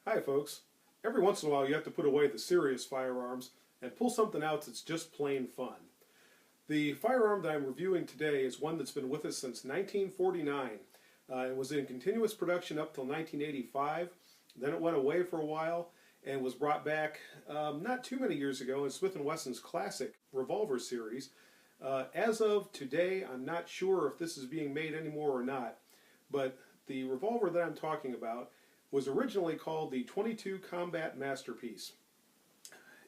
Hi folks. Every once in a while you have to put away the serious firearms and pull something out that's just plain fun. The firearm that I'm reviewing today is one that's been with us since 1949. It was in continuous production up till 1985. Then it went away for a while and was brought back not too many years ago in Smith&Wesson's classic revolver series. As of today, I'm not sure if this is being made anymore or not, but the revolver that I'm talking about was originally called the .22 Combat Masterpiece.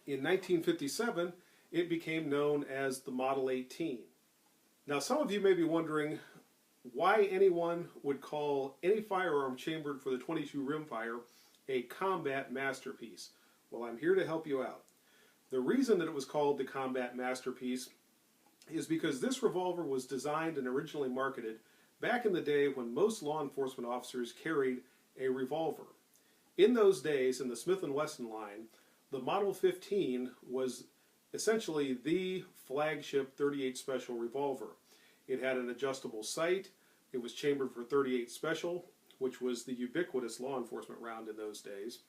In 1957, it became known as the Model 18. Now, some of you may be wondering why anyone would call any firearm chambered for the .22 rimfire a combat masterpiece. Well, I'm here to help you out. The reason that it was called the Combat Masterpiece is because this revolver was designed and originally marketed back in the day when most law enforcement officers carried a revolver. In those days, in the Smith&Wesson line, the Model 15 was essentially the flagship .38 Special revolver. It had an adjustable sight. It was chambered for .38 Special, which was the ubiquitous law enforcement round in those days.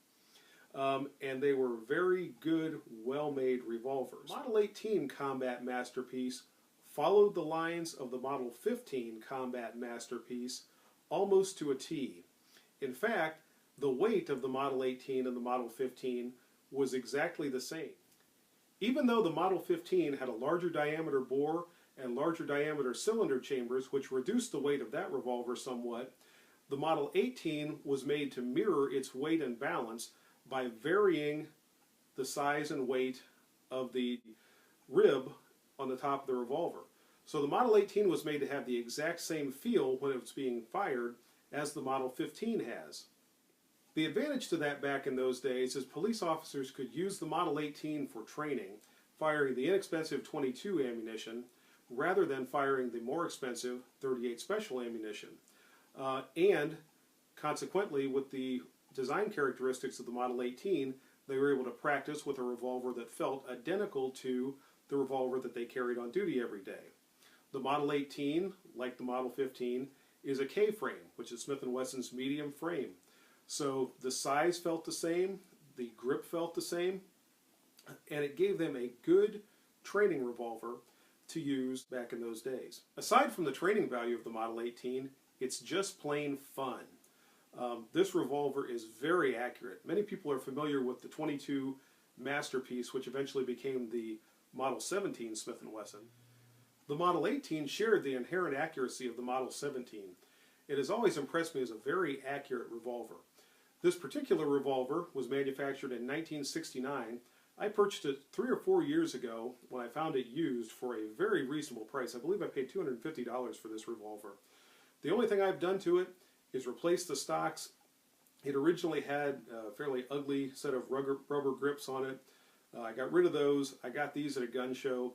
And they were very good, well-made revolvers. Model 18 Combat Masterpiece followed the lines of the Model 15 Combat Masterpiece almost to a T. In fact, the weight of the Model 18 and the Model 15 was exactly the same. Even though the Model 15 had a larger diameter bore and larger diameter cylinder chambers, which reduced the weight of that revolver somewhat, the Model 18 was made to mirror its weight and balance by varying the size and weight of the rib on the top of the revolver. So the Model 18 was made to have the exact same feel when it was being fired as the Model 15 has. The advantage to that back in those days is police officers could use the Model 18 for training, firing the inexpensive .22 ammunition rather than firing the more expensive .38 Special ammunition. And consequently, with the design characteristics of the Model 18, they were able to practice with a revolver that felt identical to the revolver that they carried on duty every day. The Model 18, like the Model 15, is a K-frame, which is Smith&Wesson's medium frame. So the size felt the same, the grip felt the same, and it gave them a good training revolver to use back in those days. Aside from the training value of the Model 18, it's just plain fun. This revolver is very accurate. Many people are familiar with the .22 Masterpiece, which eventually became the Model 17 Smith&Wesson. The Model 18 shared the inherent accuracy of the Model 17. It has always impressed me as a very accurate revolver. This particular revolver was manufactured in 1969. I purchased it 3 or 4 years ago when I found it used for a very reasonable price. I believe I paid $250 for this revolver. The only thing I've done to it is replace the stocks. It originally had a fairly ugly set of rubber grips on it. I got rid of those. I got these at a gun show.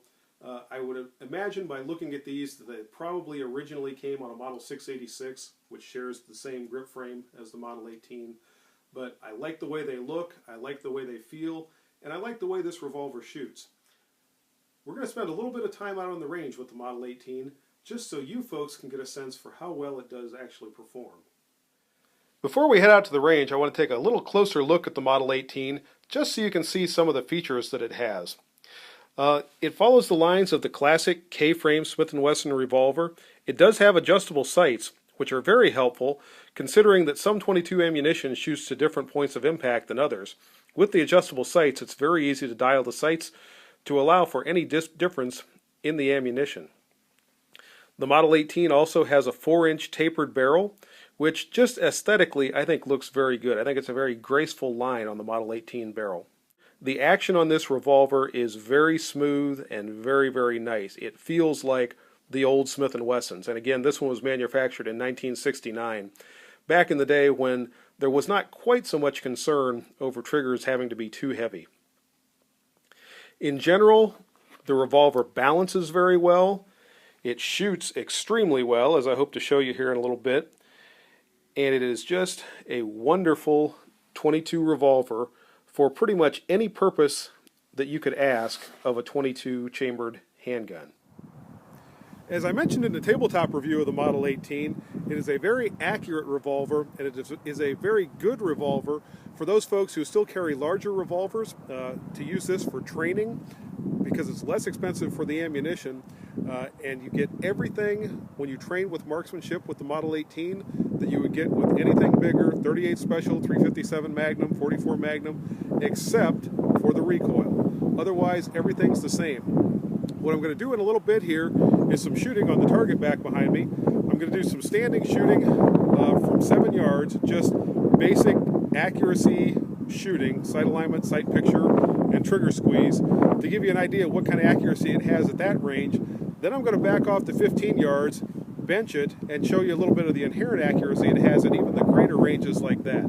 I would imagine by looking at these that they probably originally came on a Model 686, which shares the same grip frame as the Model 18. But I like the way they look, I like the way they feel, and I like the way this revolver shoots. We're going to spend a little bit of time out on the range with the Model 18, just so you folks can get a sense for how well it does actually perform. Before we head out to the range, I want to take a little closer look at the Model 18, just so you can see some of the features that it has. It follows the lines of the classic K-frame Smith&Wesson revolver. It does have adjustable sights, which are very helpful, considering that some .22 ammunition shoots to different points of impact than others. With the adjustable sights, it's very easy to dial the sights to allow for any difference in the ammunition. The Model 18 also has a 4-inch tapered barrel, which just aesthetically I think looks very good. I think it's a very graceful line on the Model 18 barrel. The action on this revolver is very smooth and very, very nice. It feels like the old Smith&Wessons. And again, this one was manufactured in 1969, back in the day when there was not quite so much concern over triggers having to be too heavy. In general, the revolver balances very well. It shoots extremely well, as I hope to show you here in a little bit. And it is just a wonderful .22 revolver for pretty much any purpose that you could ask of a .22 chambered handgun. As I mentioned in the tabletop review of the Model 18, it is a very accurate revolver, and it is a very good revolver for those folks who still carry larger revolvers to use this for training, because it's less expensive for the ammunition, and you get everything when you train with marksmanship with the Model 18 that you would get with anything bigger, 38 Special, 357 Magnum, 44 Magnum, except for the recoil. Otherwise, everything's the same. What I'm going to do in a little bit here is some shooting on the target back behind me. I'm going to do some standing shooting from 7 yards, just basic accuracy shooting, sight alignment, sight picture, and trigger squeeze to give you an idea of what kind of accuracy it has at that range. Then I'm going to back off to 15 yards, bench it, and show you a little bit of the inherent accuracy it has at even the greater ranges like that.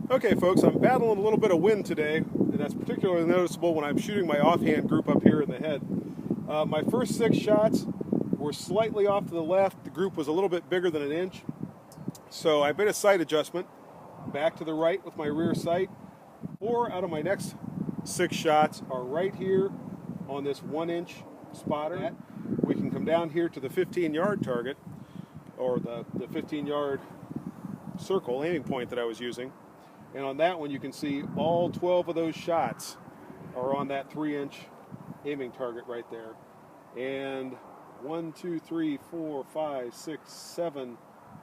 Okay folks, I'm battling a little bit of wind today, and that's particularly noticeable when I'm shooting my offhand group up here in the head. My first 6 shots were slightly off to the left. The group was a little bit bigger than an inch. So I made a sight adjustment back to the right with my rear sight. 4 out of my next 6 shots are right here on this 1-inch spotter. We can come down here to the 15-yard target, or the 15-yard circle aiming point that I was using. And on that one you can see all 12 of those shots are on that 3-inch aiming target right there. And 1, 2, 3, 4, 5, 6, 7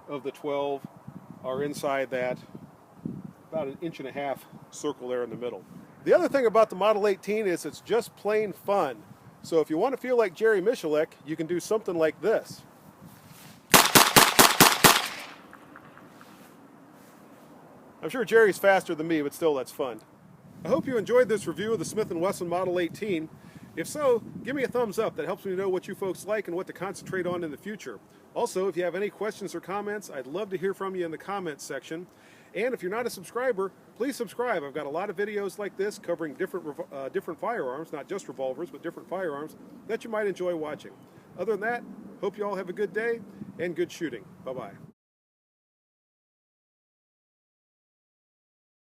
of the 12 are inside that about 1.5 inch circle there in the middle. The other thing about the Model 18 is it's just plain fun. So if you want to feel like Jerry Miculek, you can do something like this. I'm sure Jerry's faster than me, but still, that's fun. I hope you enjoyed this review of the Smith&Wesson Model 18. If so, give me a thumbs up. That helps me know what you folks like and what to concentrate on in the future. Also, if you have any questions or comments, I'd love to hear from you in the comments section. And if you're not a subscriber, please subscribe. I've got a lot of videos like this covering different firearms, not just revolvers, but different firearms that you might enjoy watching. Other than that, hope you all have a good day and good shooting. Bye-bye.